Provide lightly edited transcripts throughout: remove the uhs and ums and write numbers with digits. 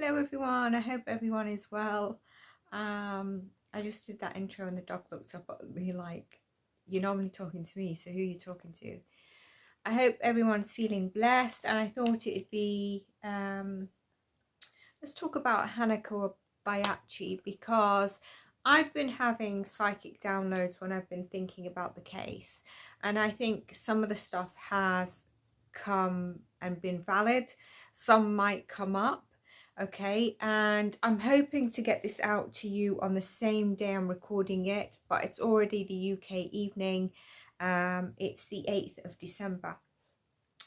Hello everyone, I hope everyone is well. I just did that intro and the dog looked up at me like, you're normally talking to me, so who are you talking to? I hope everyone's feeling blessed, and I thought it'd be, let's talk about hannahkobayashi, because I've been having psychic downloads when I've been thinking about the case, and I think some of the stuff has come and been valid, some might come up. Okay, and I'm hoping to get this out to you on the same day I'm recording it, but it's already the UK evening. It's the 8th of December.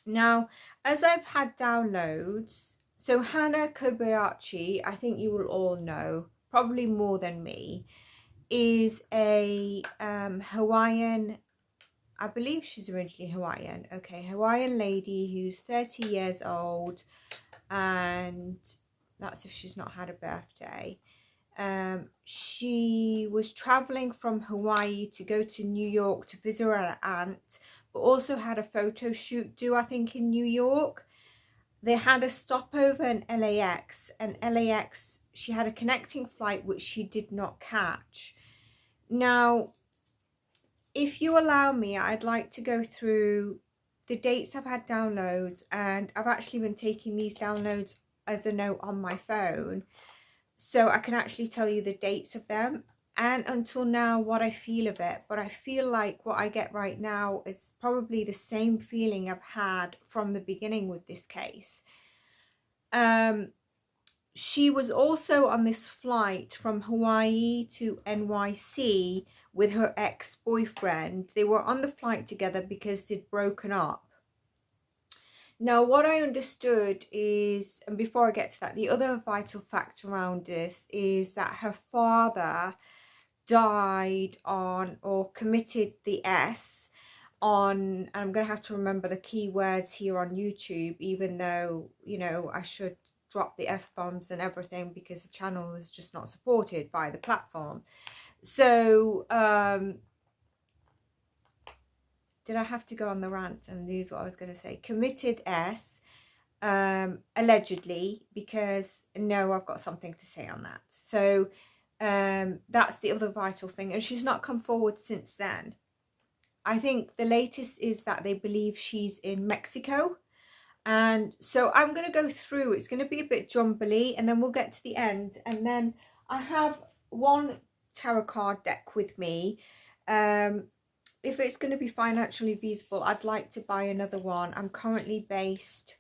Now, as I've had downloads, so Hannah Kobayashi, I think you will all know, probably more than me, is a Hawaiian, I believe she's originally Hawaiian, okay, Hawaiian lady who's 30 years old, and that's if she's not had a birthday. She was traveling from Hawaii to go to New York to visit her aunt, but also had a photo shoot due, I think, in New York. They had a stopover in LAX, and LAX, she had a connecting flight which she did not catch. Now, if you allow me, I'd like to go through the dates I've had downloads, and I've actually been taking these downloads as a note on my phone, so I can actually tell you the dates of them and until now what I feel of it. But I feel like what I get right now is probably the same feeling I've had from the beginning with this case. She was also on this flight from Hawaii to NYC with her ex-boyfriend. They were on the flight together because they'd broken up. Now, what I understood is, and before I get to that, the other vital fact around this is that her father died on, or committed the S on, and I'm going to have to remember the key words here on YouTube, even though, you know, I should drop the F-bombs and everything because the channel is just not supported by the platform. So, did I have to go on the rant and lose what I was going to say? Committed S, allegedly, because no, I've got something to say on that. So that's the other vital thing, and she's not come forward since then. I think the latest is that they believe she's in Mexico, and so I'm going to go through. It's going to be a bit jumbly, and then we'll get to the end, and then I have one tarot card deck with me. If it's going to be financially feasible, I'd like to buy another one. I'm currently based,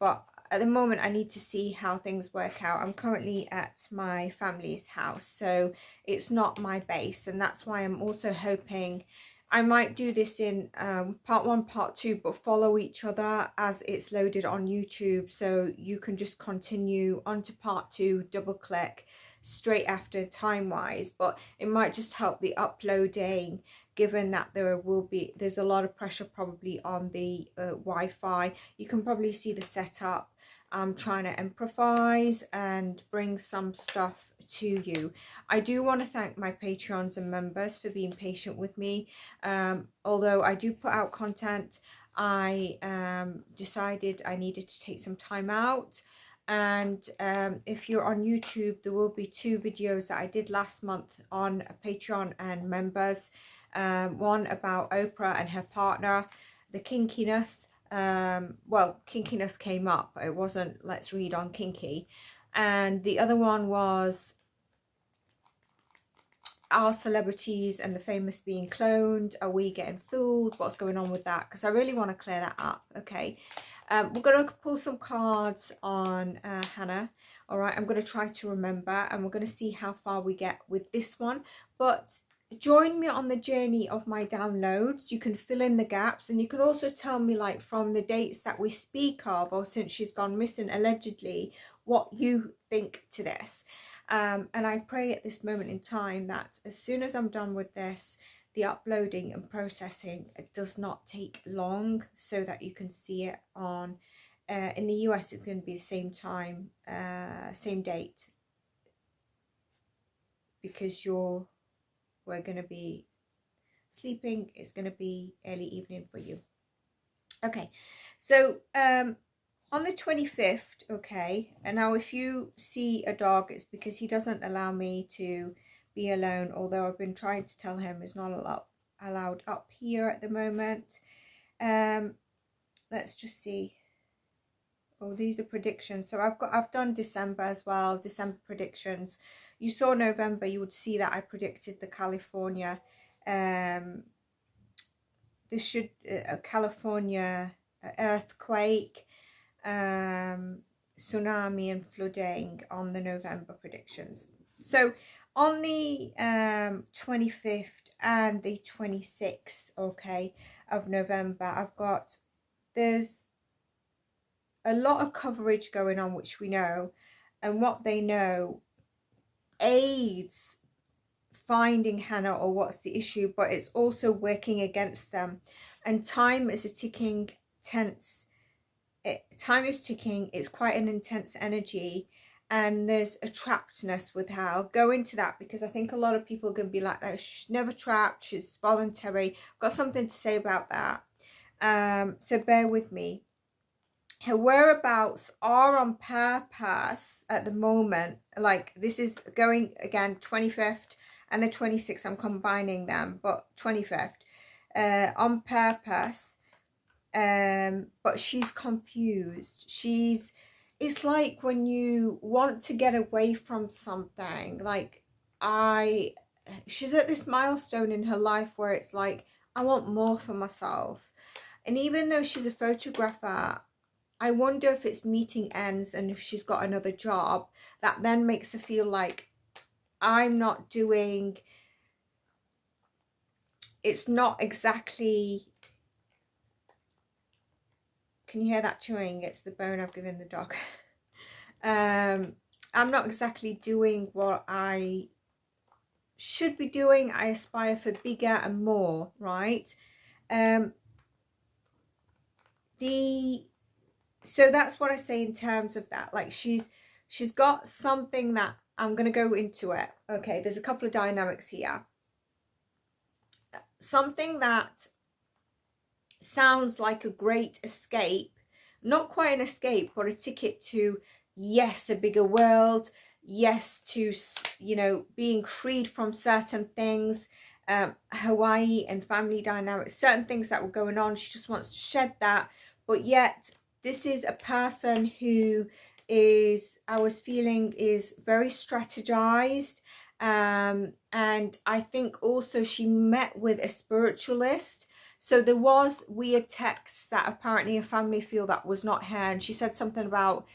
but at the moment I need to see how things work out. I'm currently at my family's house, so it's not my base, and that's why I'm also hoping I might do this in part 1, part 2, but follow each other as it's loaded on YouTube, so you can just continue on to part 2, double click straight after time wise. But it might just help the uploading, given that there's a lot of pressure probably on the Wi-Fi. You can probably see the setup. I'm trying to improvise and bring some stuff to you. I do want to thank my Patreons and members for being patient with me. Although I do put out content, I decided I needed to take some time out. And if you're on YouTube, there will be 2 videos that I did last month on Patreon and members. One about Oprah and her partner, the kinkiness. Well, kinkiness came up, it wasn't let's read on kinky. And the other one was our celebrities and the famous being cloned. Are we getting fooled? What's going on with that? Because I really want to clear that up. Okay, we're going to pull some cards on Hannah. All right, I'm going to try to remember, and we're going to see how far we get with this one. But join me on the journey of my downloads. You can fill in the gaps, and you can also tell me, like, from the dates that we speak of, or since she's gone missing allegedly, what you think to this. And I pray at this moment in time that as soon as I'm done with this, the uploading and processing, it does not take long, so that you can see it on in the US. It's going to be the same time, same date, because we're going to be sleeping. It's going to be early evening for you. Okay, so On the 25th, okay, and now if you see a dog, it's because he doesn't allow me to be alone, although I've been trying to tell him he's not allowed up here at the moment. Let's just see. Oh, these are predictions. So I've done December as well, December predictions. You saw November, you would see that I predicted the California, this should a California earthquake, tsunami and flooding on the November predictions. So on the 25th and the 26th, okay, of November, there's a lot of coverage going on, which we know, and what they know aids finding Hannah or what's the issue, but it's also working against them. And time is a ticking, time is ticking. It's quite an intense energy, and there's a trappedness with her. I'll go into that because I think a lot of people are going to be like, oh, she's never trapped, she's voluntary. I've got something to say about that. So bear with me. Her whereabouts are on purpose at the moment. Like, this is going again 25th and the 26th, I'm combining them, but 25th on purpose. But she's confused. It's like when you want to get away from something, like she's at this milestone in her life where it's like, I want more for myself. And even though she's a photographer, I wonder if it's meeting ends, and if she's got another job, that then makes her feel like I'm not doing, it's not exactly, can you hear that chewing? It's the bone I've given the dog. I'm not exactly doing what I should be doing. I aspire for bigger and more, right? So that's what I say in terms of that. Like, she's got something that I'm going to go into it. Okay, there's a couple of dynamics here. Something that sounds like a great escape, not quite an escape, but a ticket to, yes, a bigger world, yes, to, you know, being freed from certain things, Hawaii and family dynamics, certain things that were going on. She just wants to shed that, but yet this is a person who is, I was feeling, is very strategized. And I think also she met with a spiritualist. So there was weird texts that apparently her family feel that was not her. And she said something about,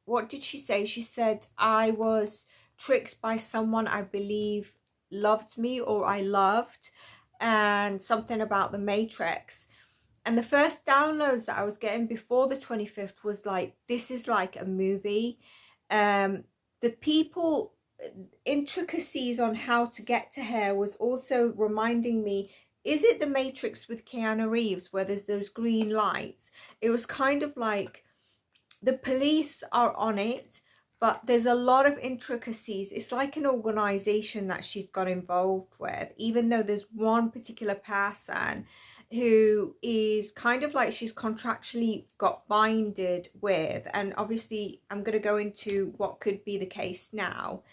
what did she say? She said, I was tricked by someone I believe loved me, or I loved, and something about the Matrix. And the first downloads that I was getting before the 25th was like, this is like a movie. The people, intricacies on how to get to her was also reminding me, is it the Matrix with Keanu Reeves where there's those green lights? It was kind of like the police are on it, but there's a lot of intricacies. It's like an organization that she's got involved with, even though there's one particular person who is kind of like she's contractually got binded with. And obviously I'm going to go into what could be the case now.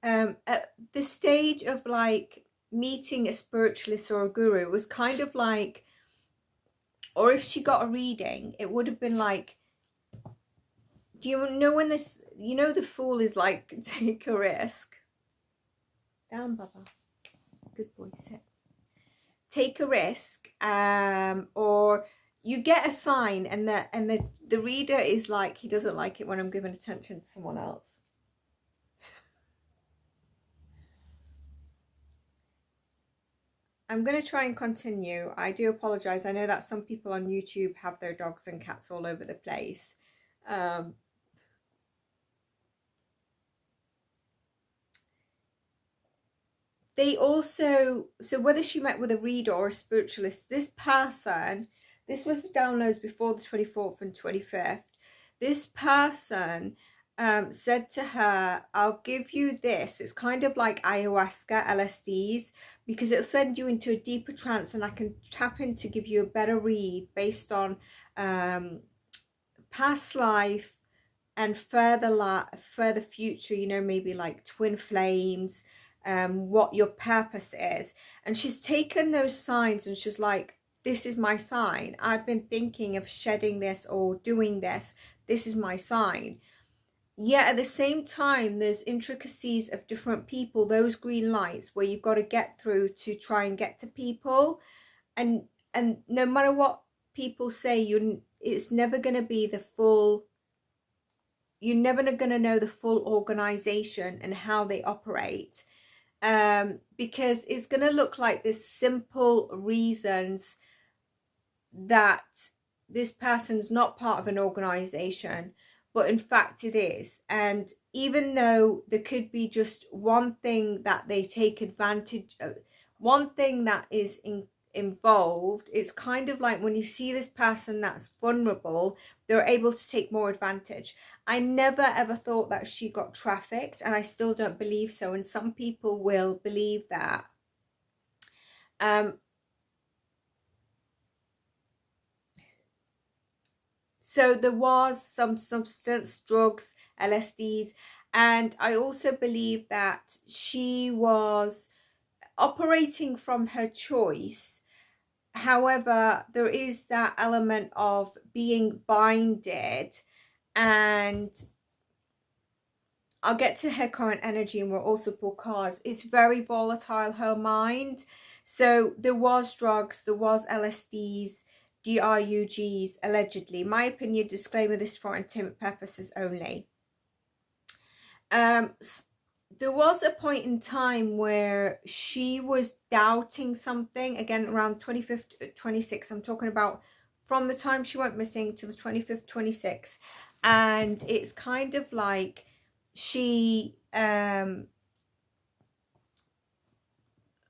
At the stage of like meeting a spiritualist or a guru, it was kind of like, or if she got a reading, it would have been like, do you know when this, you know, the Fool is like, take a risk. Down, Baba. Good boy, sit. Take a risk, or you get a sign, and the reader is like, he doesn't like it when I'm giving attention to someone else. I'm going to try and continue. I do apologize. I know that some people on YouTube have their dogs and cats all over the place. They also, so whether she met with a reader or a spiritualist, this person, this was the downloads before the 24th and 25th. This person said to her, I'll give you this. It's kind of like ayahuasca, LSDs, because it'll send you into a deeper trance, and I can tap in to give you a better read based on past life and further future, you know, maybe like twin flames, what your purpose is. And she's taken those signs and she's like, this is my sign. I've been thinking of shedding this or doing this. This is my sign. Yet at the same time, there's intricacies of different people, those green lights where you've got to get through to try and get to people. And no matter what people say, it's never going to be the full, you're never going to know the full organization and how they operate, because it's going to look like there's simple reasons that this person's not part of an organization, but in fact it is. And even though there could be just one thing that they take advantage of, one thing that is involved, it's kind of like when you see this person that's vulnerable, they're able to take more advantage. I never ever thought that she got trafficked, and I still don't believe so, and some people will believe that. So there was some substance, drugs, LSDs, and I also believe that she was operating from her choice. However, there is that element of being binded, and I'll get to her current energy and we'll also pull cards. It's very volatile, her mind. So there was drugs, there was LSDs, DRUGs, allegedly. My opinion, disclaimer, this is for entertainment purposes only. There was a point in time where she was doubting something, again around 25th, 26th. I'm talking about from the time she went missing to the 25th, 26th. And it's kind of like she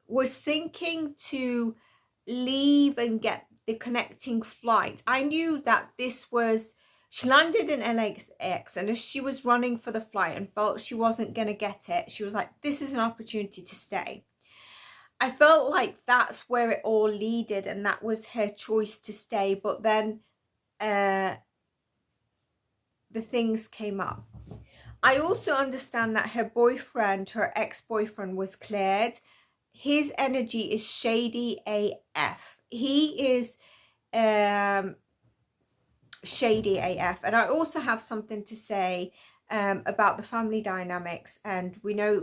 was thinking to leave and get the connecting flight. I knew that this was, she landed in LAX, and as she was running for the flight and felt she wasn't going to get it, she was like, this is an opportunity to stay. I felt like that's where it all leaded, and that was her choice to stay. But then the things came up. I also understand that her boyfriend, her ex-boyfriend, was cleared. His energy is shady AF. He is shady AF. And I also have something to say about the family dynamics. And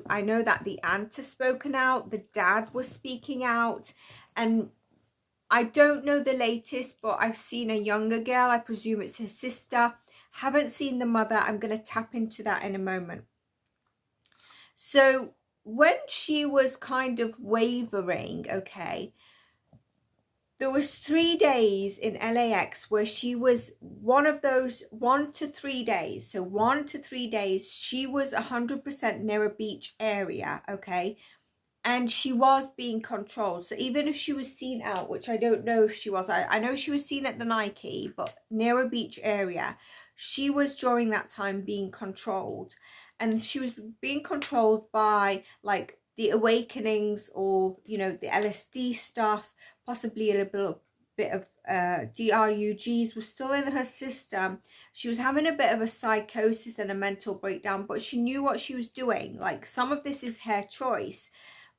I know that the aunt has spoken out, the dad was speaking out, and I don't know the latest, but I've seen a younger girl. I presume it's her sister. Haven't seen the mother. I'm going to tap into that in a moment. So when she was kind of wavering, okay, there was 3 days in LAX where she was one of those 1 to 3 days. So 1 to 3 days, she was 100% near a beach area, okay? And she was being controlled. So even if she was seen out, which I don't know if she was, I know she was seen at the Nike, but near a beach area, she was during that time being controlled. And she was being controlled by like the awakenings, or, you know, the LSD stuff, possibly a little bit of DRUGs was still in her system. She was having a bit of a psychosis and a mental breakdown, but she knew what she was doing. Like, some of this is her choice.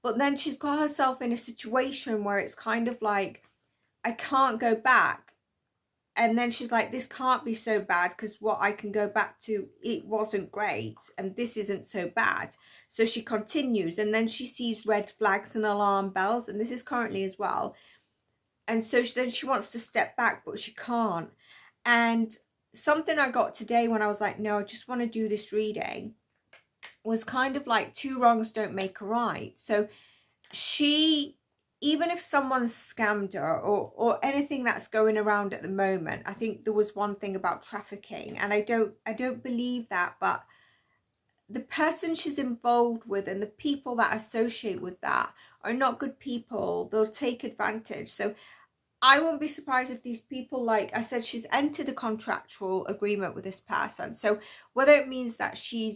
But then she's got herself in a situation where it's kind of like, I can't go back. And then she's like, this can't be so bad, because what I can go back to, it wasn't great, and this isn't so bad. So she continues, and then she sees red flags and alarm bells, and this is currently as well. And so then she wants to step back, but she can't. And something I got today when I was like, no, I just want to do this reading, was kind of like 2 wrongs don't make a right. So she, even if someone scammed her or anything that's going around at the moment, I think there was one thing about trafficking, and I don't believe that, but the person she's involved with and the people that associate with that are not good people. They'll take advantage. So I won't be surprised if these people, like I said, she's entered a contractual agreement with this person. So whether it means that she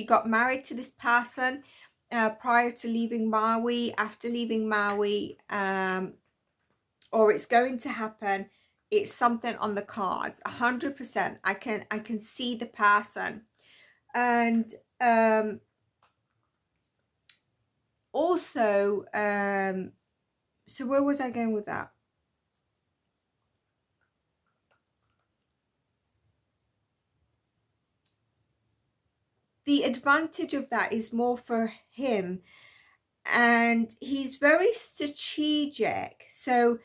got married to this person prior to leaving Maui, after leaving Maui, or it's going to happen, it's something on the cards. 100%. I can see the person. And also, so where was I going with that? The advantage of that is more for him, and he's very strategic. So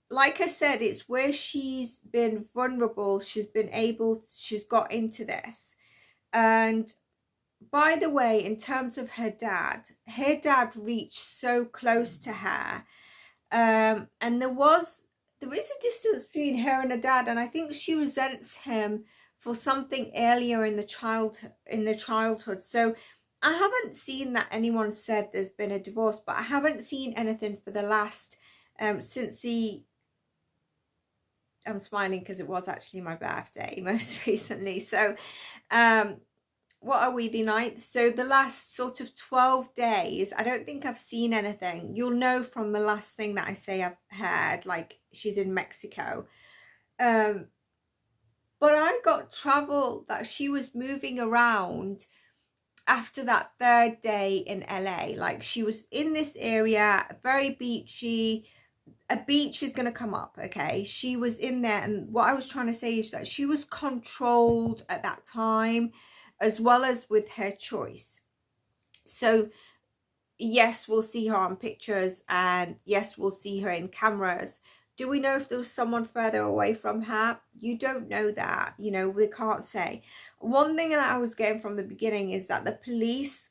like I said, it's where she's been vulnerable, she's got into this. And by the way, in terms of her dad reached so close to her, and there is a distance between her and her dad, and I think she resents him for something earlier in the childhood. So I haven't seen that anyone said there's been a divorce, but I haven't seen anything for the last since I'm smiling because it was actually my birthday most recently. So what are we, the 9th? So the last sort of 12 days, I don't think I've seen anything. You'll know from the last thing that I say I've heard, like she's in Mexico. But I got travel that she was moving around after that 3rd day in LA. Like she was in this area, very beachy. A beach is going to come up, okay? She was in there, and what I was trying to say is that she was controlled at that time, as well as with her choice. So yes, we'll see her on pictures, and yes, we'll see her in cameras. Do we know if there was someone further away from her? You don't know that, you know, we can't say. One thing that I was getting from the beginning is that the police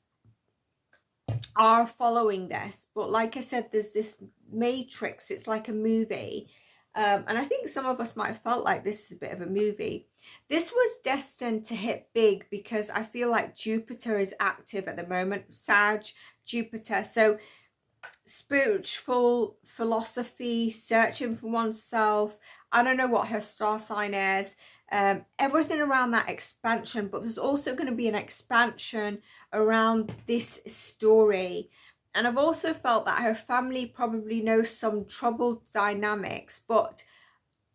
are following this, but like I said, there's this matrix, it's like a movie, and I think some of us might have felt like this is a bit of a movie. This was destined to hit big because I feel like Jupiter is active at the moment, Sag, Jupiter. So spiritual philosophy, searching for oneself. I don't know what her star sign is. Everything around that expansion, but there's also going to be an expansion around this story. And I've also felt that her family probably knows some troubled dynamics, but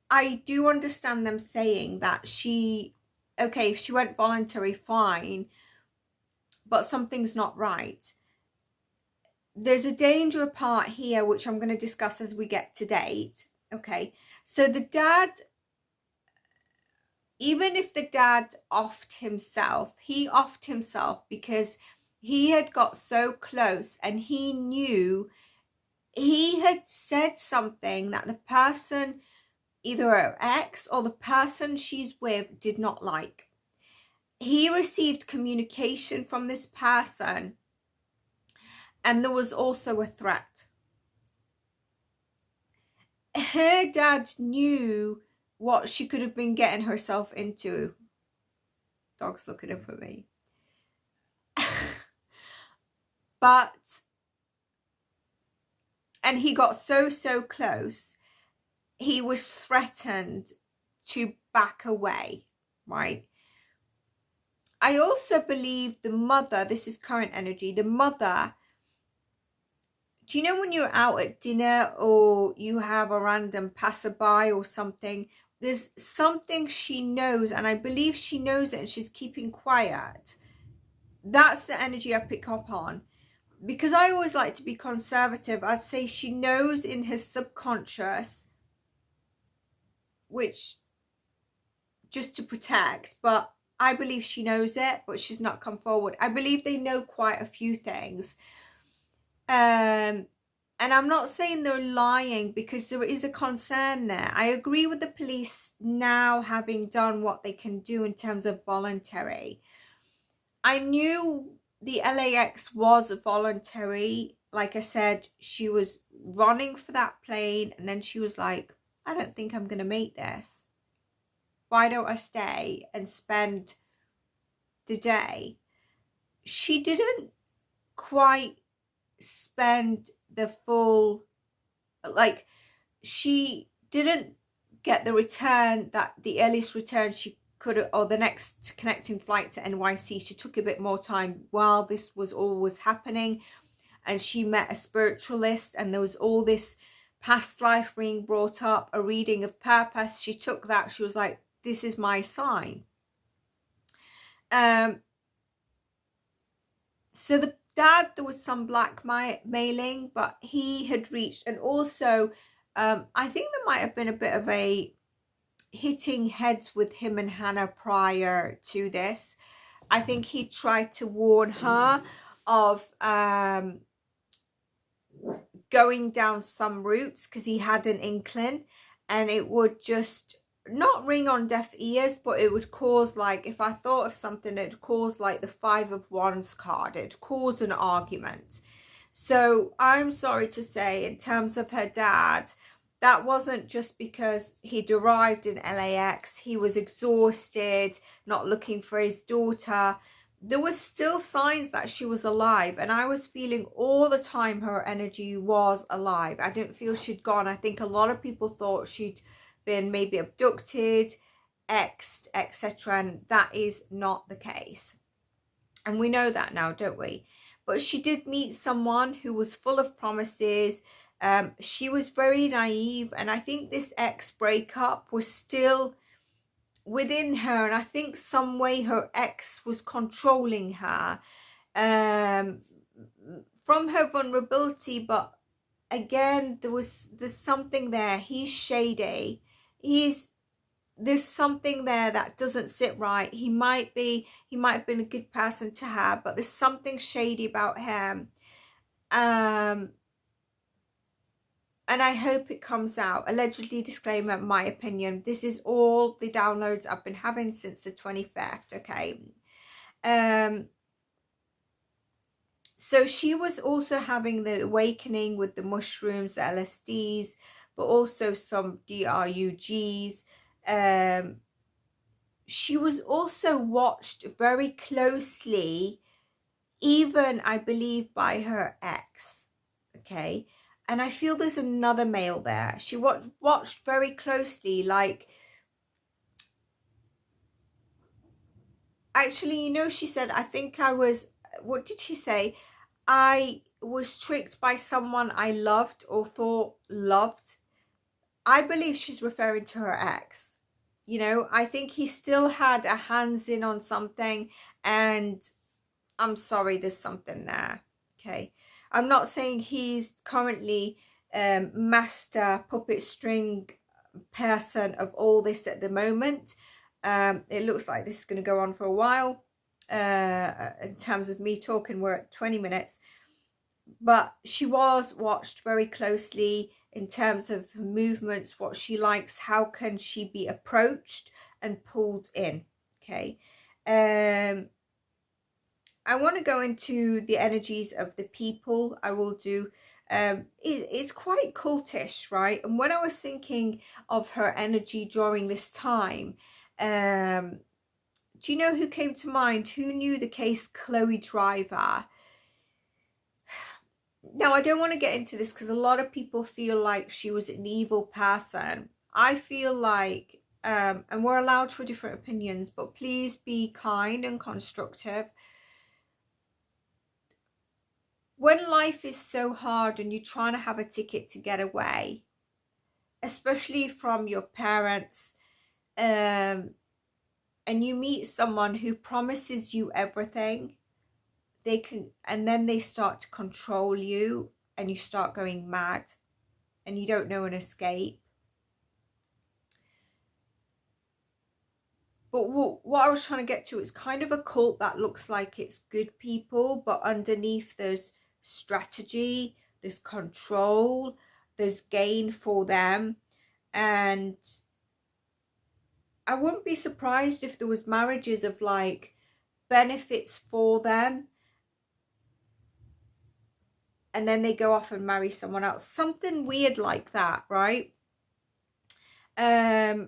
I do understand them saying that okay, if she went voluntary, fine, but something's not right. There's a danger part here, which I'm going to discuss as we get to date. Okay, so the dad, even if the dad offed himself, he offed himself because he had got so close, and he knew he had said something that the person, either her ex or the person she's with, did not like. He received communication from this person, and there was also a threat. Her dad knew what she could have been getting herself into. Dog's looking up at me. But, and he got so close, he was threatened to back away, right? I also believe the mother, this is current energy, the mother, do you know when you're out at dinner or you have a random passerby or something, there's something she knows, and I believe she knows it and she's keeping quiet. That's the energy I pick up on. Because I always like to be conservative, I'd say she knows in her subconscious, which just to protect, but I believe she knows it, but she's not come forward. I believe they know quite a few things. And I'm not saying they're lying, because there is a concern there. I agree with the police now having done what they can do in terms of voluntary. I knew the LAX was voluntary. Like I said, she was running for that plane, and then she was like, I don't think I'm going to make this. Why don't I stay and spend the day? She didn't quite spend the full, like, she didn't get the return, that the earliest return she could, or the next connecting flight to NYC. She took a bit more time while this was all was happening, and she met a spiritualist, and there was all this past life being brought up, a reading of purpose. She took that. She was like, this is my sign. So the dad, there was some blackmailing, but he had reached, and also I think there might have been a bit of a hitting heads with him and Hannah prior to this. I think he tried to warn her of going down some routes, because he had an inkling, and it would just not ring on deaf ears, but it would cause, like, if I thought of something, it'd cause like the 5 of Wands card, it'd cause an argument. So I'm sorry to say, in terms of her dad, that wasn't just because he'd arrived in LAX, he was exhausted, not looking for his daughter. There was still signs that she was alive, and I was feeling all the time her energy was alive. I didn't feel she'd gone. I think a lot of people thought she'd been maybe abducted, exed, etc., and that is not the case. And we know that now, don't we? But she did meet someone who was full of promises. She was very naive, and I think this ex breakup was still within her, and I think some way her ex was controlling her from her vulnerability. But again, there's something there. He's shady. There's something there that doesn't sit right. He might have been a good person to have, but there's something shady about him. And I hope it comes out. Allegedly, disclaimer, my opinion. This is all the downloads I've been having since the 25th, okay? So she was also having the awakening with the mushrooms, the LSDs, but also some DRUGs. She was also watched very closely, even, I believe, by her ex, okay? And I feel there's another male there. She watched very closely, like, actually, you know, she said, I think I was, what did she say? I was tricked by someone I loved or thought loved. I believe she's referring to her ex. You know, I think he still had a hands in on something, and I'm sorry, there's something there, okay? I'm not saying he's currently master puppet string person of all this at the moment. It looks like this is going to go on for a while. In terms of me talking, we're at 20 minutes. But she was watched very closely in terms of her movements, what she likes, how can she be approached and pulled in, okay? I want to go into the energies of the people. I will do, it's quite cultish, right? And when I was thinking of her energy during this time, do you know who came to mind? Who knew the case Chloe Driver? Now, I don't want to get into this because a lot of people feel like she was an evil person. I feel like, and we're allowed for different opinions, but please be kind and constructive. When life is so hard and you're trying to have a ticket to get away, especially from your parents, and you meet someone who promises you everything, and then they start to control you, and you start going mad, and you don't know an escape. But what I was trying to get to is kind of a cult that looks like it's good people, but underneath there's strategy, there's control, there's gain for them. And I wouldn't be surprised if there was marriages of like benefits for them, and then they go off and marry someone else, something weird like that, right? A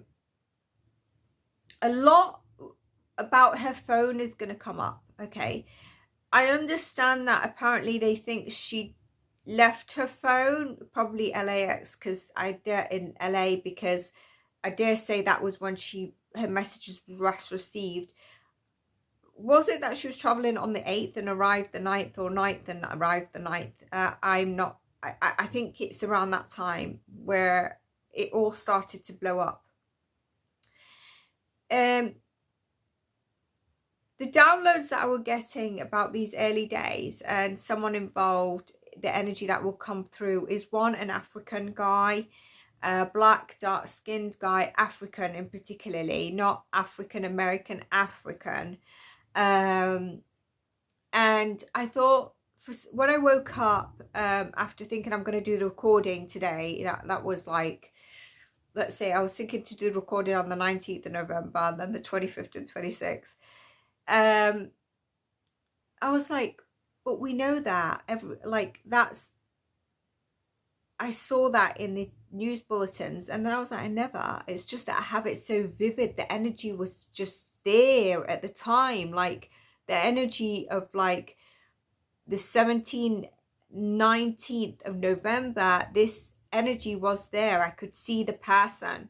lot about her phone is going to come up, okay? I understand that apparently they think she left her phone, probably LAX, because in LA, because I dare say that was when her messages were last received. Was it that she was traveling on the 8th and arrived the 9th, or 9th and arrived the 9th? I think it's around that time where it all started to blow up. The downloads that I was getting about these early days and someone involved, the energy that will come through is one, an African guy, black, dark-skinned guy, African in particularly, not African American, African. And I thought, when I woke up after thinking I'm going to do the recording today, that was like, let's say I was thinking to do the recording on the 19th of November and then the 25th and 26th. I was like, but we know that I saw that in the news bulletins, and then I was like, it's just that I have it so vivid. The energy was just there at the time, like the energy of like the 17th, 19th of November, this energy was there. I could see the person.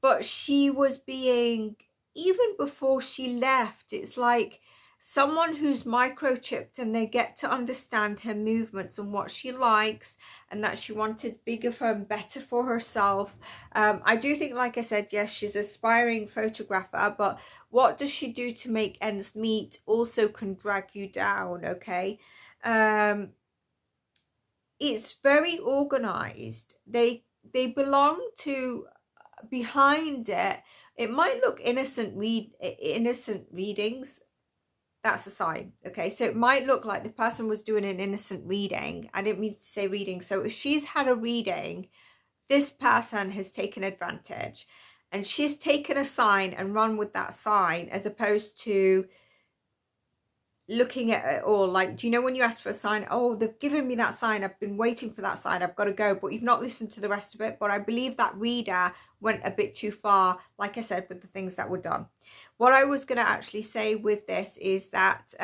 But she was being, even before she left, it's like someone who's microchipped, and they get to understand her movements and what she likes, and that she wanted bigger and better for herself. I do think, like I said, yes, she's an aspiring photographer, but what does she do to make ends meet also can drag you down, okay? It's very organized. They belong to, behind it, it might look innocent readings. That's a sign, okay? So it might look like the person was doing an innocent reading. I didn't mean to say reading. So if she's had a reading, this person has taken advantage, and she's taken a sign and run with that sign, as opposed to looking at it all like, do you know when you ask for a sign, oh, they've given me that sign, I've been waiting for that sign, I've got to go, but you've not listened to the rest of it. But I believe that reader went a bit too far, like I said, with the things that were done. What I was going to actually say with this is that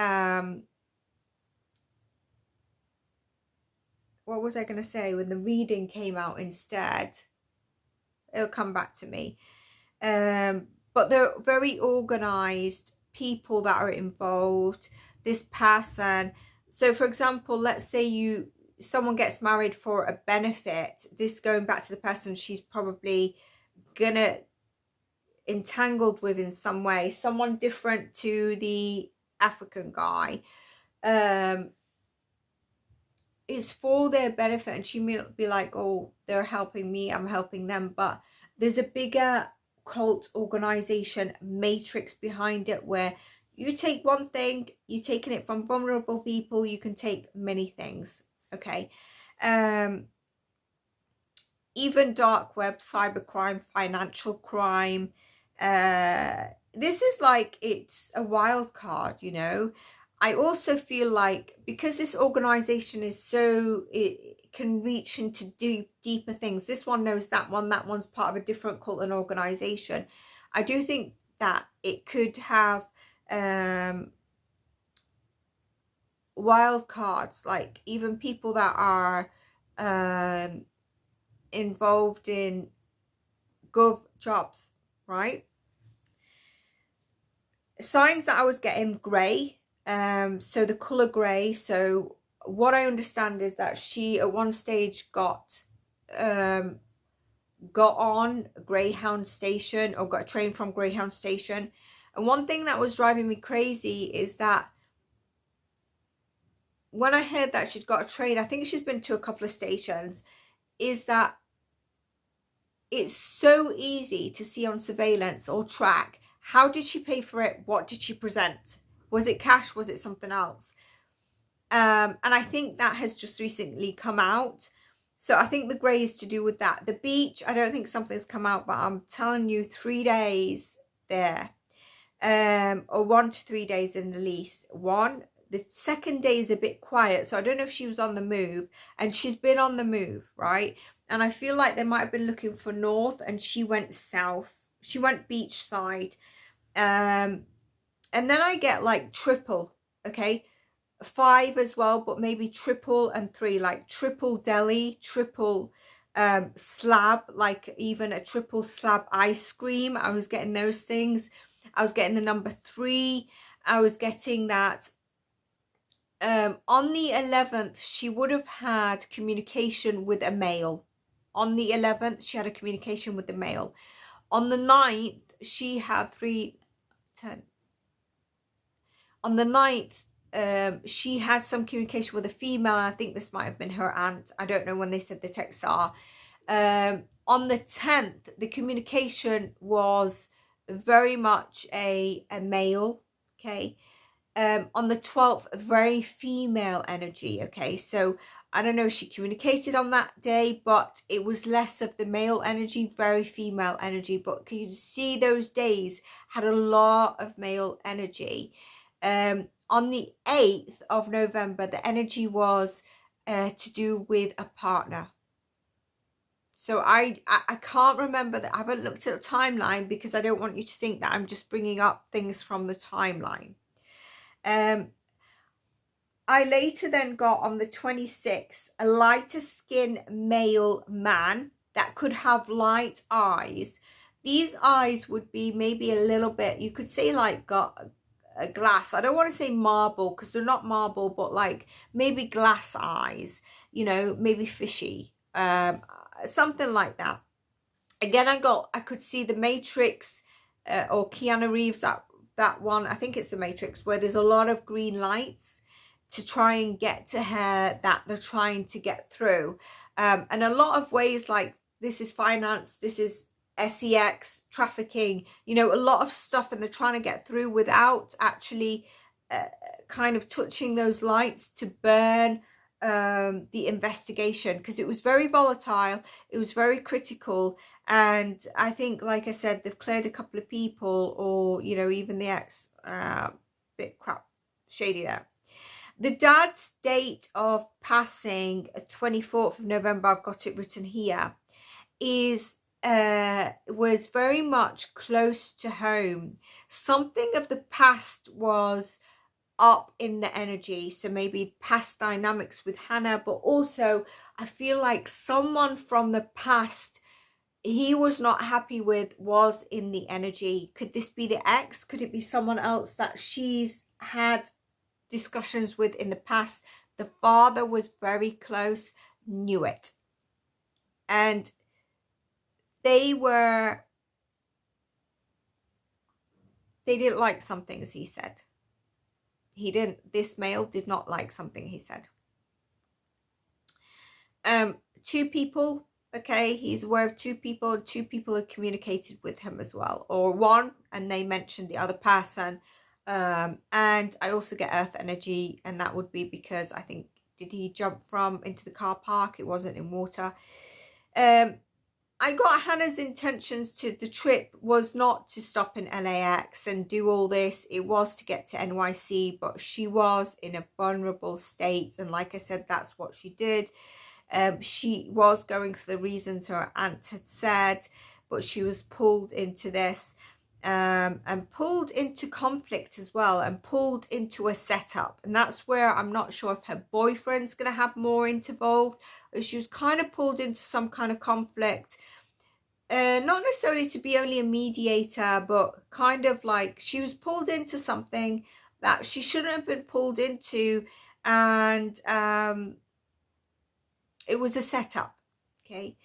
what was I going to say when the reading came out instead? It'll come back to me. But they're very organized people that are involved. This person, so for example, let's say someone gets married for a benefit. This, going back to the person she's probably gonna entangled with in some way, someone different to the African guy. It's for their benefit, and she may be like, oh, they're helping me, I'm helping them, but there's a bigger cult organization matrix behind it, where you take one thing, you're taking it from vulnerable people, you can take many things, okay? Even dark web, cybercrime, financial crime, this is like, it's a wild card, you know. I also feel like, because this organization is so, it can reach into deeper things. This one knows that one's part of a different cult and organization. I do think that it could have wild cards, like even people that are involved in gov jobs, right? Signs that I was getting grey, so the color grey. So what I understand is that she at one stage got on Greyhound station, or got a train from Greyhound station. And one thing that was driving me crazy is that when I heard that she'd got a train, I think she's been to a couple of stations, is that it's so easy to see on surveillance or track. How did she pay for it? What did she present? Was it cash? Was it something else? And I think that has just recently come out. So I think the grey is to do with that. The beach, I don't think something's come out, but I'm telling you, 3 days there. Or 1 to 3 days in the lease. The second day is a bit quiet, so I don't know if she was on the move, and she's been on the move, right? And I feel like they might have been looking for north, and she went south. She went beach side. And then I get like triple, okay? 5 as well, but maybe triple and 3, like triple deli, triple slab, like even a triple slab ice cream. I was getting those things. I was getting the number 3. I was getting that. On the 11th, she would have had communication with a male. On the 11th, she had a communication with the male. On the 9th, she had 3, 10. On the 9th, she had some communication with a female. I think this might have been her aunt. I don't know when they said the texts are. On the 10th, the communication was very much a male. Okay. On the 12th, very female energy. Okay, so I don't know if she communicated on that day, but it was less of the male energy, very female energy. But you can see those days had a lot of male energy. On the 8th of November, the energy was to do with a partner. So I can't remember that. I haven't looked at the timeline because I don't want you to think that I'm just bringing up things from the timeline. I later then got on the 26th a lighter skin male man that could have light eyes. These eyes would be maybe a little bit, you could say like got a glass. I don't want to say marble because they're not marble, but like maybe glass eyes, you know, maybe fishy, something like that. Again, I could see the Matrix or Keanu Reeves, that one, I think it's the Matrix, where there's a lot of green lights to try and get to her that they're trying to get through. And a lot of ways, like this is finance, this is sex, trafficking, you know, a lot of stuff, and they're trying to get through without actually kind of touching those lights to burn the investigation, because it was very volatile, it was very critical, and I think, like I said, they've cleared a couple of people, or you know, even the ex, bit crap shady there. The dad's date of passing, 24th of November, I've got it written here, is was very much close to home. Something of the past was up in the energy, so maybe past dynamics with Hannah, but also I feel like someone from the past he was not happy with was in the energy. Could this be the ex? Could it be someone else that she's had discussions with in the past? The father was very close, knew it, and they didn't like something, as he said. This male did not like something, he said. 2 people, okay, he's aware of 2 people, and 2 people have communicated with him as well, or 1, and they mentioned the other person. And I also get earth energy, and that would be because I think, did he jump into the car park? It wasn't in water. I got Hannah's intentions to the trip was not to stop in LAX and do all this. It was to get to NYC, but she was in a vulnerable state. And like I said, that's what she did. She was going for the reasons her aunt had said, but she was pulled into this, and pulled into conflict as well, and pulled into a setup. And that's where I'm not sure if her boyfriend's going to have more involved. She was kind of pulled into some kind of conflict, not necessarily to be only a mediator, but kind of like she was pulled into something that she shouldn't have been pulled into, and it was a setup. Okay.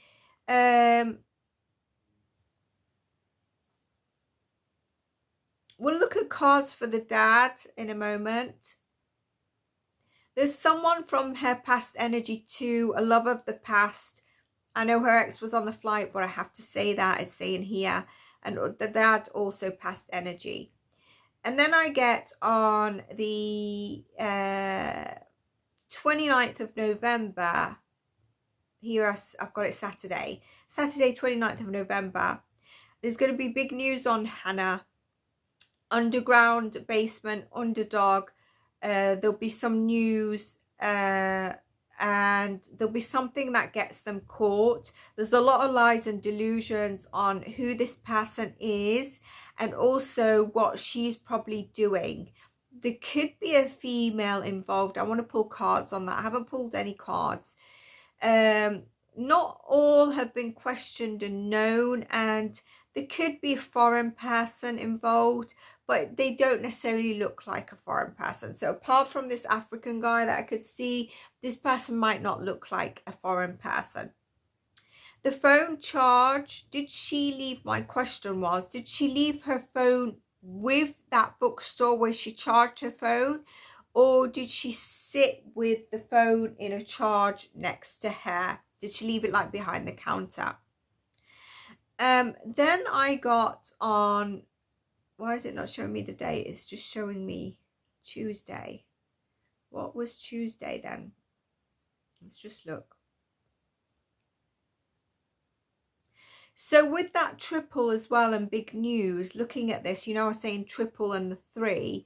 We'll look at cards for the dad in a moment. There's someone from her past energy too, a love of the past. I know her ex was on the flight, but I have to say that, it's saying here. And the dad also past energy. And then I get on the 29th of November. Here I've got it Saturday. Saturday, 29th of November. There's going to be big news on Hannah. Underground, basement, underdog. There'll be some news, and there'll be something that gets them caught. There's a lot of lies and delusions on who this person is, and also what she's probably doing. there could be a female involved. I want to pull cards on that. I haven't pulled any cards. Not all have been questioned and known, and there could be a foreign person involved, but they don't necessarily look like a foreign person. So apart from this African guy that I could see, this person might not look like a foreign person. The phone charge, did she leave, my question was, did she leave her phone with that bookstore where she charged her phone, or did she sit with the phone in a charge next to her? Did she leave it like behind the counter? Then I got on, why is it not showing me the date? It's just showing me Tuesday. What was Tuesday then? Let's just look. So with that triple as well and big news, looking at this, you know, I was saying triple and the 3.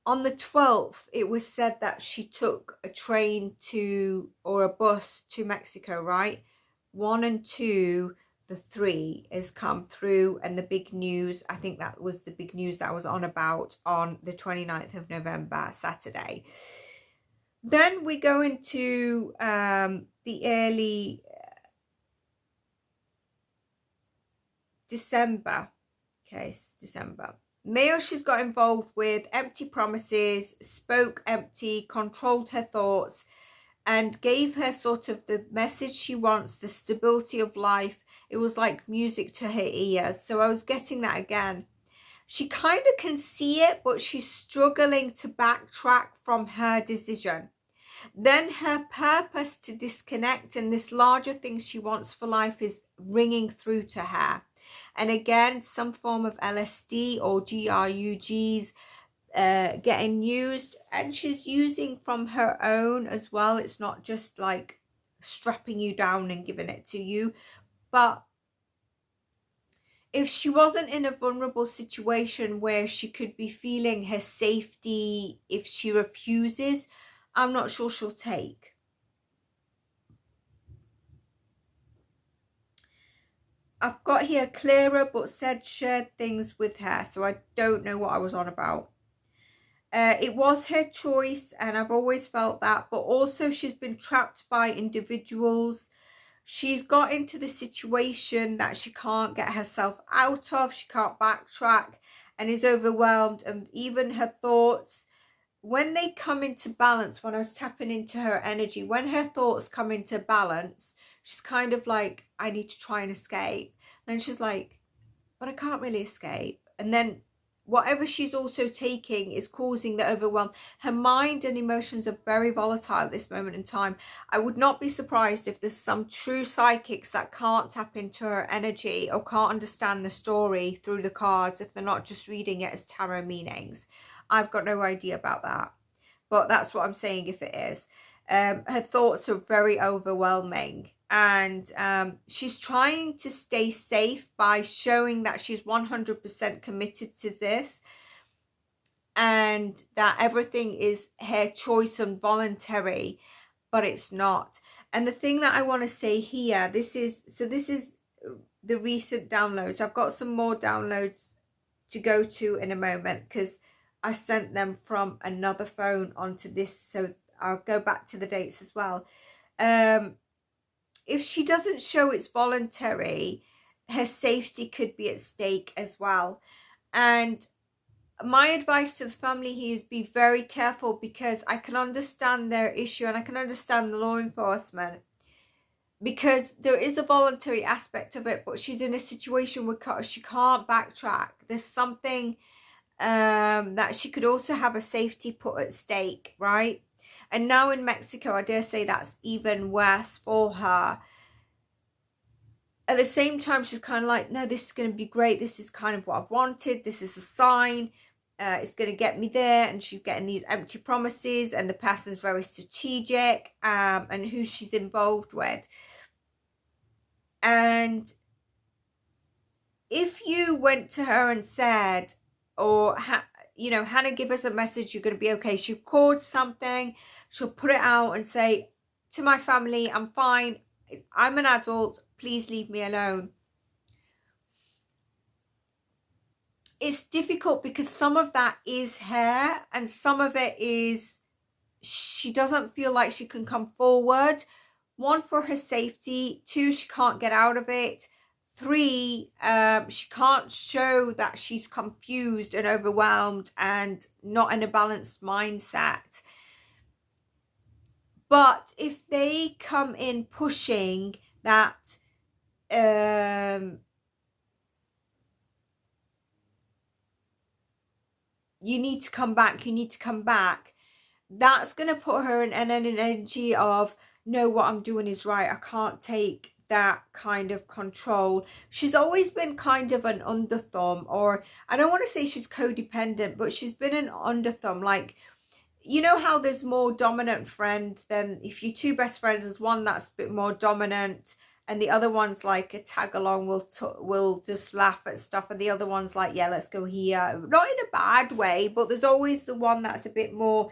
On the 12th, it was said that she took a train to, or a bus to Mexico, right? 1 and 2, the 3 has come through, and the big news, I think that was the big news that I was on about on the 29th of November, Saturday. Then we go into the early December. Okay, it's December. Male she's got involved with, empty promises, spoke empty, controlled her thoughts, and gave her sort of the message she wants, the stability of life. It was like music to her ears. So I was getting that again. She kind of can see it, but she's struggling to backtrack from her decision. Then her purpose to disconnect and this larger thing she wants for life is ringing through to her. And again, some form of LSD or GRUGs getting used, and she's using from her own as well. It's not just like strapping you down and giving it to you. But if she wasn't in a vulnerable situation where she could be feeling her safety, if she refuses, I'm not sure she'll take. I've got here clearer, but said shared things with her. So I don't know what I was on about. It was her choice, and I've always felt that. But also she's been trapped by individuals. She's got into the situation that she can't get herself out of. She can't backtrack and is overwhelmed. And even her thoughts, when they come into balance, when I was tapping into her energy, when her thoughts come into balance, she's kind of like, I need to try and escape. Then she's like, but I can't really escape. And then whatever she's also taking is causing the overwhelm. Her mind and emotions are very volatile at this moment in time. I would not be surprised if there's some true psychics that can't tap into her energy or can't understand the story through the cards if they're not just reading it as tarot meanings. I've got no idea about that, but that's what I'm saying if it is. Her thoughts are very overwhelming, and she's trying to stay safe by showing that she's 100% committed to this and that everything is her choice and voluntary, but it's not. And the thing that I want to say here, this is the recent downloads. I've got some more downloads to go to in a moment because I sent them from another phone onto this, so I'll go back to the dates as well. If she doesn't show it's voluntary, her safety could be at stake as well. And my advice to the family here is be very careful, because I can understand their issue and I can understand the law enforcement, because there is a voluntary aspect of it, but she's in a situation where she can't backtrack. There's something that she could also have a safety put at stake, right? And now in Mexico, I dare say that's even worse for her. At the same time, she's kind of like, no, this is going to be great. This is kind of what I've wanted. This is a sign. It's going to get me there. And she's getting these empty promises, and the person's very strategic, and who she's involved with. And if you went to her and said, or you know, Hannah, give us a message, you're going to be okay. She'll record something, she'll put it out and say, to my family, I'm fine, I'm an adult, please leave me alone. it's difficult because some of that is her and some of it is she doesn't feel like she can come forward. 1, for her safety. 2, she can't get out of it. 3, she can't show that she's confused and overwhelmed and not in a balanced mindset. But if they come in pushing that you need to come back, you need to come back, that's going to put her in an energy of, no, what I'm doing is right. I can't take that kind of control. She's always been kind of an underthumb, or I don't want to say she's codependent, but she's been an underthumb. Like, you know how there's more dominant friends than, if you're 2 best friends, there's one that's a bit more dominant and the other one's like a tag along, will just laugh at stuff, and the other one's like, yeah, let's go here. Not in a bad way, but there's always the one that's a bit more,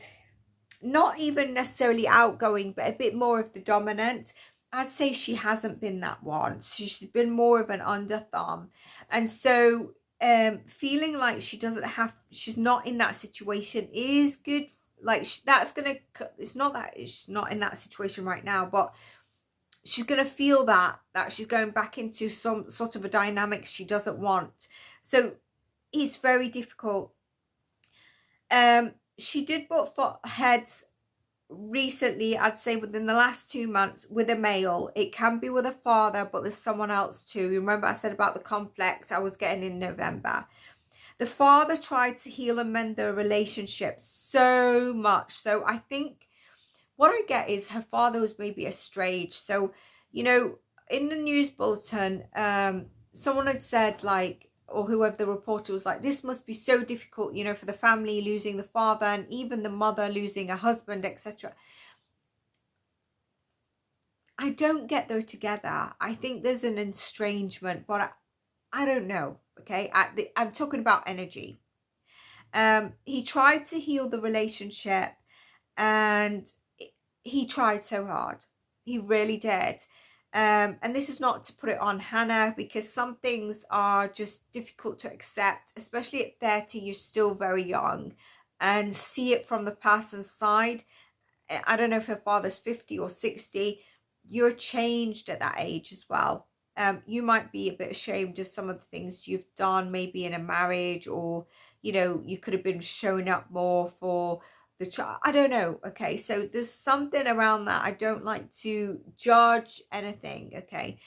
not even necessarily outgoing, but a bit more of the dominant. I'd say she hasn't been that one. She's been more of an underthumb. And so feeling like she's not in that situation is good. Like, that's gonna, it's not that she's not in that situation right now, but she's gonna feel that she's going back into some sort of a dynamic she doesn't want. So it's very difficult. She did butt for heads recently, I'd say within the last 2 months, with a male. It can be with a father, but there's someone else too. Remember I said about the conflict I was getting in November? The father tried to heal and mend their relationship so much. So I think what I get is her father was maybe estranged. So, you know, in the news bulletin, someone had said, like, or whoever the reporter was like, this must be so difficult, you know, for the family losing the father and even the mother losing a husband, etc. I don't get those together. I think there's an estrangement, but I don't know. Okay, I'm talking about energy. He tried to heal the relationship and he tried so hard. He really did. And this is not to put it on Hannah, because some things are just difficult to accept, especially at 30. You're still very young, and see it from the person's side. I don't know if her father's 50 or 60. You're changed at that age as well. You might be a bit ashamed of some of the things you've done, maybe in a marriage, or, you know, you could have been showing up more for the child. I don't know. Okay, so there's something around that. I don't like to judge anything. Okay,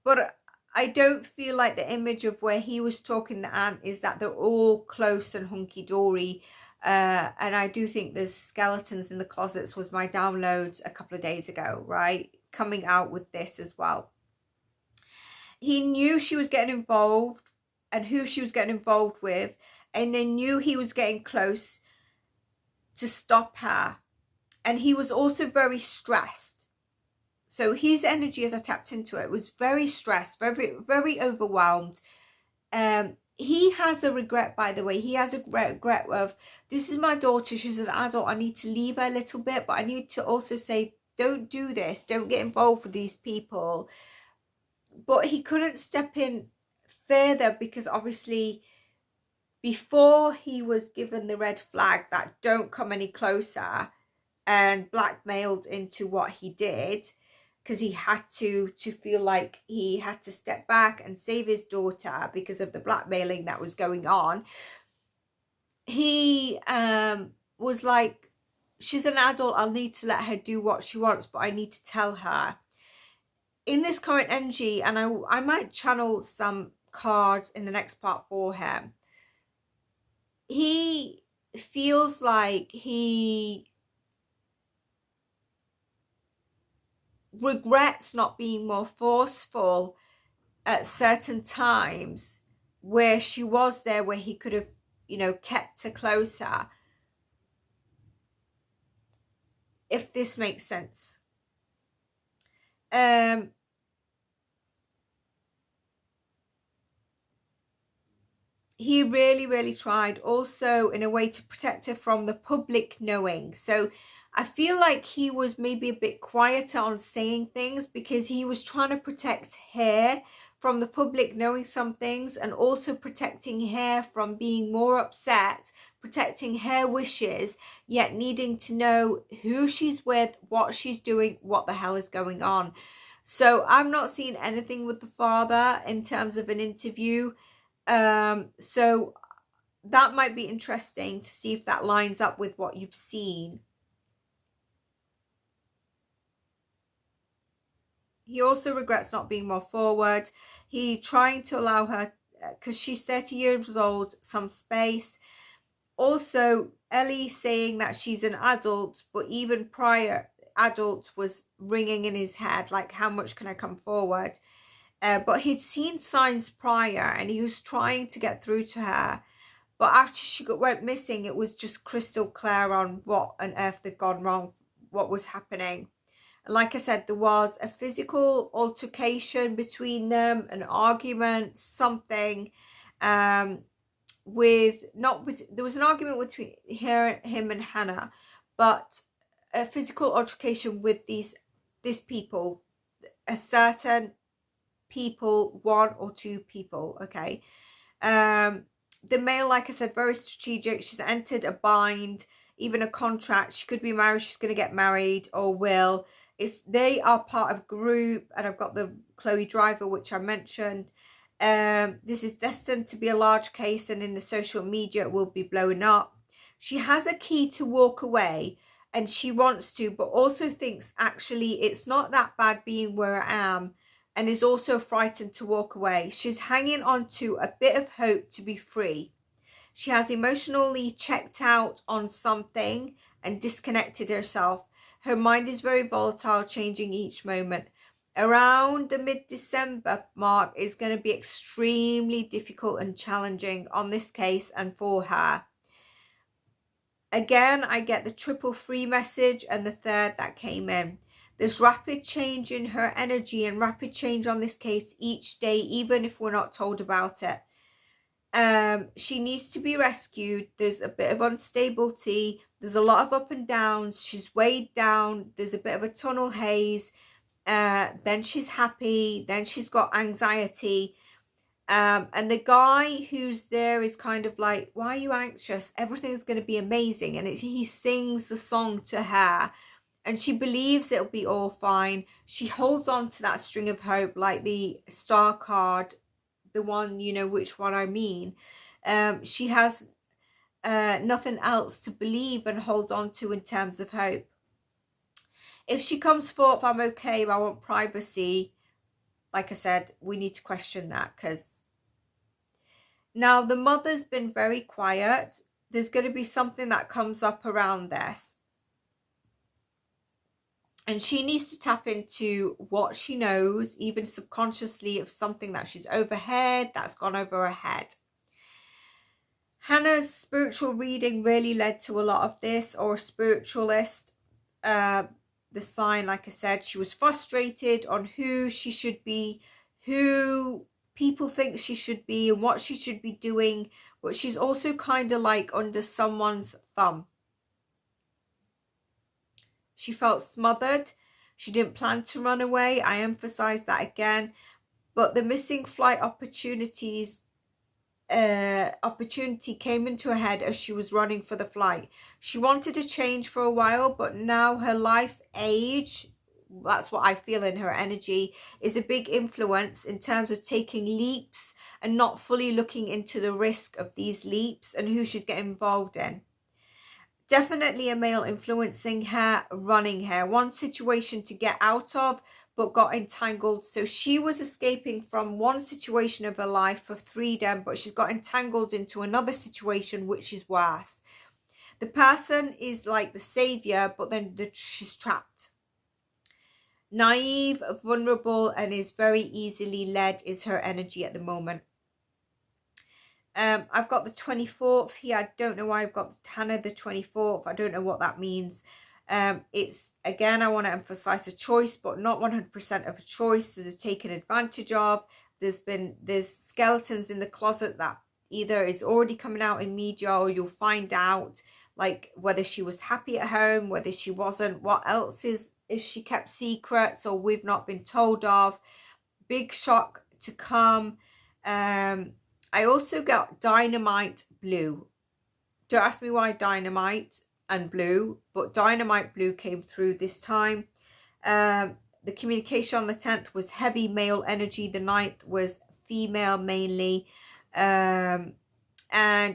but I don't feel like the image of where he was talking the aunt is that they're all close and hunky-dory. And I do think there's skeletons in the closets was my downloads a couple of days ago, right? Coming out with this as well. He knew she was getting involved and who she was getting involved with, and they knew he was getting close to stop her. And he was also very stressed. So his energy, as I tapped into it, was very stressed, very, very overwhelmed. He has a regret, by the way. He has a regret of, this is my daughter, she's an adult, I need to leave her a little bit, but I need to also say, don't do this, don't get involved with these people. But he couldn't step in further because obviously before he was given the red flag that don't come any closer and blackmailed into what he did, because he had to feel like he had to step back and save his daughter because of the blackmailing that was going on. He was like, she's an adult, I'll need to let her do what she wants, but I need to tell her. In this current energy, and I might channel some cards in the next part for him, he feels like he regrets not being more forceful at certain times where she was there, where he could have, you know, kept her closer, if this makes sense. He really tried also in a way to protect her from the public knowing. So I feel like he was maybe a bit quieter on saying things because he was trying to protect her from the public knowing some things, and also protecting her from being more upset, protecting her wishes, yet needing to know who she's with, what she's doing, what the hell is going on. So I'm not seeing anything with the father in terms of an interview. So that might be interesting to see if that lines up with what you've seen. He also regrets not being more forward. He trying to allow her, because she's 30 years old, some space. Also, Ellie saying that she's an adult, but even prior, adult was ringing in his head, like, how much can I come forward? But he'd seen signs prior, and he was trying to get through to her. But after she went missing, it was just crystal clear on what on earth had gone wrong, what was happening. And like I said, there was a physical altercation between them, an argument, something. There was an argument between him and Hannah, but a physical altercation with these people, a certain people, 1 or 2 people. Okay. The male, like I said, very strategic. She's entered a bind, even a contract. She could be married, she's going to get married, or will. They are part of a group, and I've got the Chloe Driver, which I mentioned. This is destined to be a large case, and in the social media it will be blowing up. She has a key to walk away, and she wants to, but also thinks actually it's not that bad being where I am, and is also frightened to walk away. She's hanging on to a bit of hope to be free. She has emotionally checked out on something and disconnected herself. Her mind is very volatile, changing each moment. Around the mid-December mark is going to be extremely difficult and challenging on this case and for her. Again, I get the 333 message and the 3rd that came in. There's rapid change in her energy and rapid change on this case each day, even if we're not told about it. She needs to be rescued. There's a bit of instability. There's a lot of up and downs. She's weighed down. There's a bit of a tunnel haze. Then she's happy. Then she's got anxiety. And the guy who's there is kind of like, why are you anxious? Everything's going to be amazing. And he sings the song to her, and she believes it'll be all fine. She holds on to that string of hope, like the star card, the one, you know which one I mean. She has nothing else to believe and hold on to in terms of hope. If she comes forth, I'm okay, I want privacy. Like I said, we need to question that, because now the mother's been very quiet. There's going to be something that comes up around this, and she needs to tap into what she knows, even subconsciously, of something that she's overheard, that's gone over her head. Hannah's spiritual reading really led to a lot of this, or spiritualist. The sign, like I said, she was frustrated on who she should be, who people think she should be, and what she should be doing. But she's also kind of like under someone's thumb. She felt smothered. She didn't plan to run away. I emphasize that again. But the missing flight opportunity came into her head as she was running for the flight. She wanted to change for a while, but now her life age, that's what I feel in her energy, is a big influence in terms of taking leaps and not fully looking into the risk of these leaps and who she's getting involved in. Definitely a male influencing her, running her. One situation to get out of, but got entangled. So she was escaping from one situation of her life for freedom, but she's got entangled into another situation, which is worse. The person is like the savior, but then she's trapped. Naive, vulnerable, and is very easily led is her energy at the moment. I've got the 24th here. I don't know why I've got Hannah the 24th. I don't know what that means. It's, again, I want to emphasize a choice, but not 100% of a choice. There's a taken advantage of. There's skeletons in the closet that either is already coming out in media, or you'll find out, like whether she was happy at home, whether she wasn't, what else is if she kept secrets or we've not been told of. Big shock to come. I also got dynamite blue. Don't ask me why dynamite and blue, but dynamite blue came through this time. The communication on the 10th was heavy male energy. The 9th was female mainly. And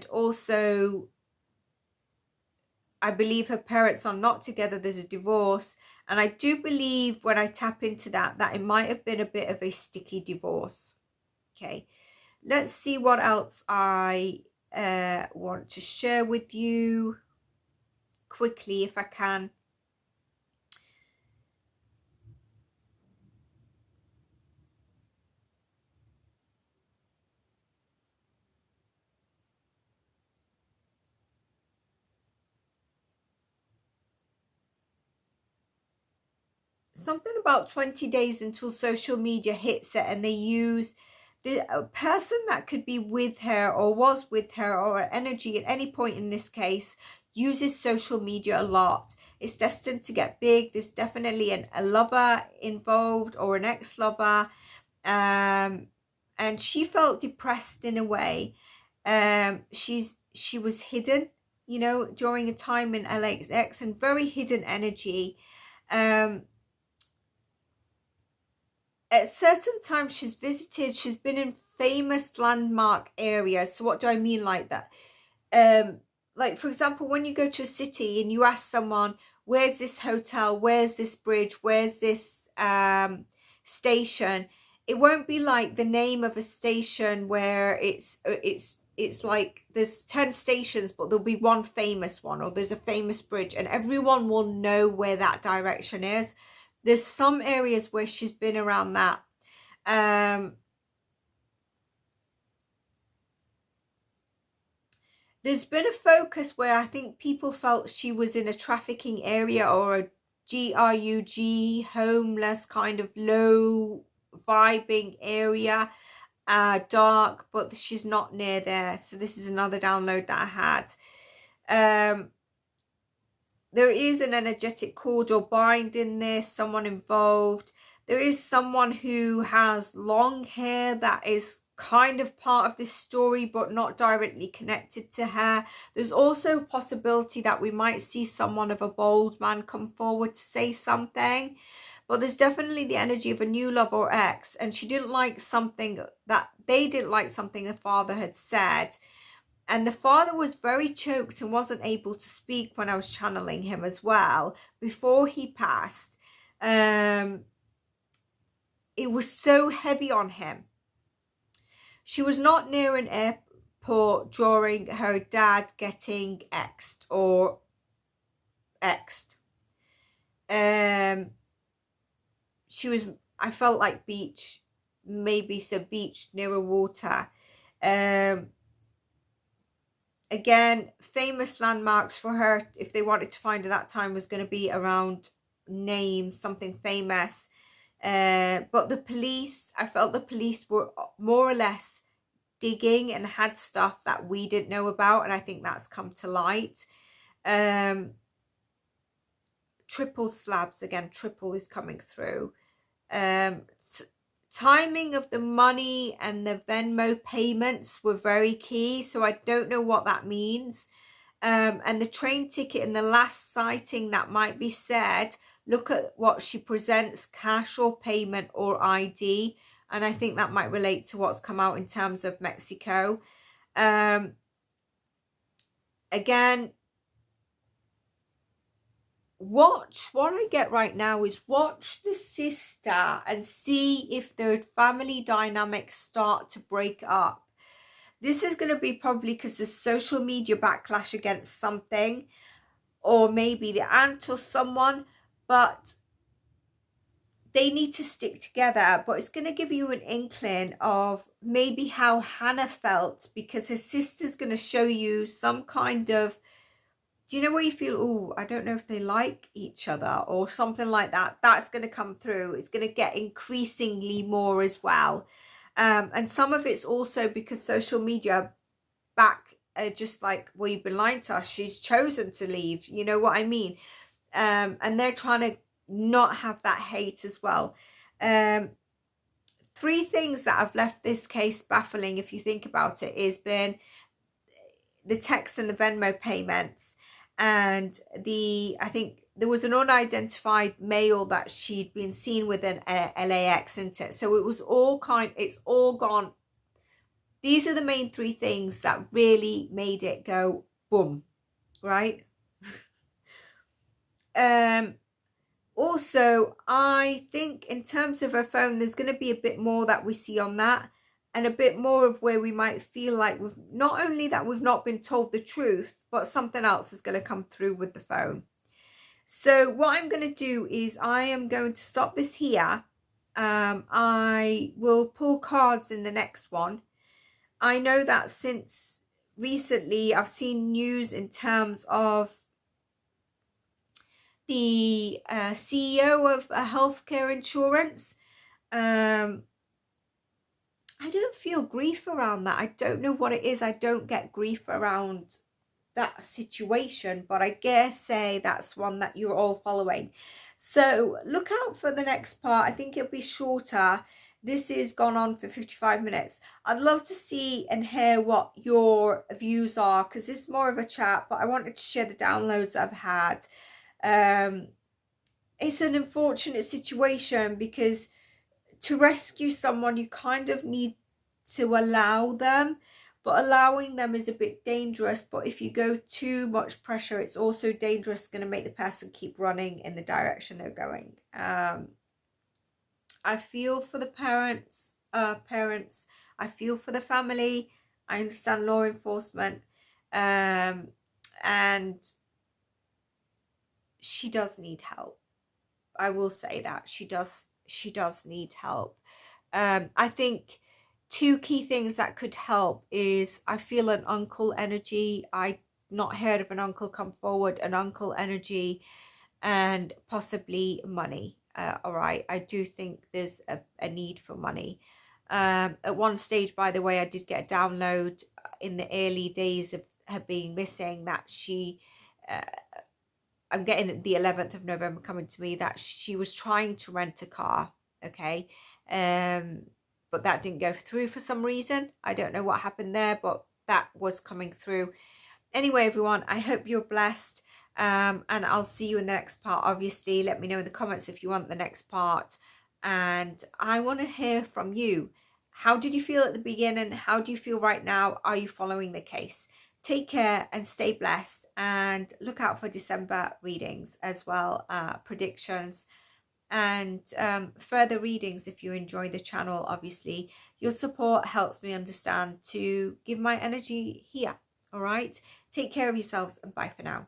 also, I believe her parents are not together. There's a divorce. And I do believe when I tap into that, that it might have been a bit of a sticky divorce. Okay. Let's see what else I want to share with you quickly if I can. Something about 20 days until social media hits it, and they use the person that could be with her or was with her or energy at any point in this case uses social media a lot. It's destined to get big. There's definitely a lover involved or an ex-lover, and she felt depressed in a way. She was hidden, you know, during a time in LXX, and very hidden energy. At certain times she's been in famous landmark areas. So what do I mean like that? Like, for example, when you go to a city and you ask someone, where's this hotel, where's this bridge, where's this station, it won't be like the name of a station where it's like there's 10 stations, but there'll be one famous one, or there's a famous bridge, and everyone will know where that direction is. There's some areas where she's been around that. There's been a focus where I think people felt she was in a trafficking area or a GRUG, homeless, kind of low vibing area, dark, but she's not near there. So this is another download that I had. There is an energetic cord or bind in this, someone involved. There is someone who has long hair that is kind of part of this story, but not directly connected to her. There's also a possibility that we might see someone of a bold man come forward to say something. But there's definitely the energy of a new love or ex. And she didn't like something that they didn't like something the father had said. And the father was very choked and wasn't able to speak when I was channeling him as well before he passed. It was so heavy on him. She was not near an airport during her dad getting exed or exed. She was, I felt like beach, maybe some beach near a water. Again, famous landmarks for her, if they wanted to find her that time, was going to be around names, something famous. But the police, I felt the police were more or less digging and had stuff that we didn't know about. And I think that's come to light. Triple slabs, again, triple is coming through. Timing of the money and the Venmo payments were very key, so I don't know what that means. And the train ticket in the last sighting that might be said, look at what she presents, cash or payment or ID, and I think that might relate to what's come out in terms of Mexico. Again, watch, what I get right now is watch the sister and see if their family dynamics start to break up. This is going to be probably because there's social media backlash against something, or maybe the aunt or someone, but they need to stick together. But it's going to give you an inkling of maybe how Hannah felt, because her sister's going to show you some kind of, do you know where you feel, oh, I don't know if they like each other or something like that? That's going to come through. It's going to get increasingly more as well. And some of it's also because social media back, just like, well, you've been lying to us. She's chosen to leave. You know what I mean? And they're trying to not have that hate as well. three things that have left this case baffling, if you think about it, is been the text and the Venmo payments, and I think there was an unidentified male that she'd been seen with an LAX, isn't it? So it was it's all gone. These are the main three things that really made it go boom, right? Also, I think in terms of her phone, there's going to be a bit more that we see on that, and a bit more of where we might feel like we've not only that we've not been told the truth, but something else is going to come through with the phone. So what I'm going to do is I am going to stop this here. I will pull cards in the next one. I know that since recently I've seen news in terms of the CEO of a healthcare insurance. I don't feel grief around that. I don't know what it is. I don't get grief around that situation, but I dare say that's one that you're all following. So look out for the next part. I think it'll be shorter. This has gone on for 55 minutes. I'd love to see and hear what your views are, because this is more of a chat, but I wanted to share the downloads I've had. It's an unfortunate situation, because to rescue someone you kind of need to allow them, but allowing them is a bit dangerous. But if you go too much pressure, it's also dangerous, going to make the person keep running in the direction they're going. I feel for the parents. I feel for the family. I understand law enforcement, and she does need help. I will say that she does need help. I think two key things that could help is, I feel an uncle energy. I not heard of an uncle come forward, an uncle energy, and possibly money. All right, I do think there's a need for money. At one stage, by the way, I did get a download in the early days of her being missing that she I'm getting the 11th of November coming to me, that she was trying to rent a car. Okay, but that didn't go through for some reason. I don't know what happened there, but that was coming through. Anyway, everyone, I hope you're blessed, and I'll see you in the next part. Obviously, let me know in the comments if you want the next part, and I want to hear from you. How did you feel at the beginning? How do you feel right now? Are you following the case? Take care and stay blessed, and look out for December readings as well, predictions, and further readings if you enjoy the channel. Obviously, your support helps me understand to give my energy here. All right, take care of yourselves, and bye for now.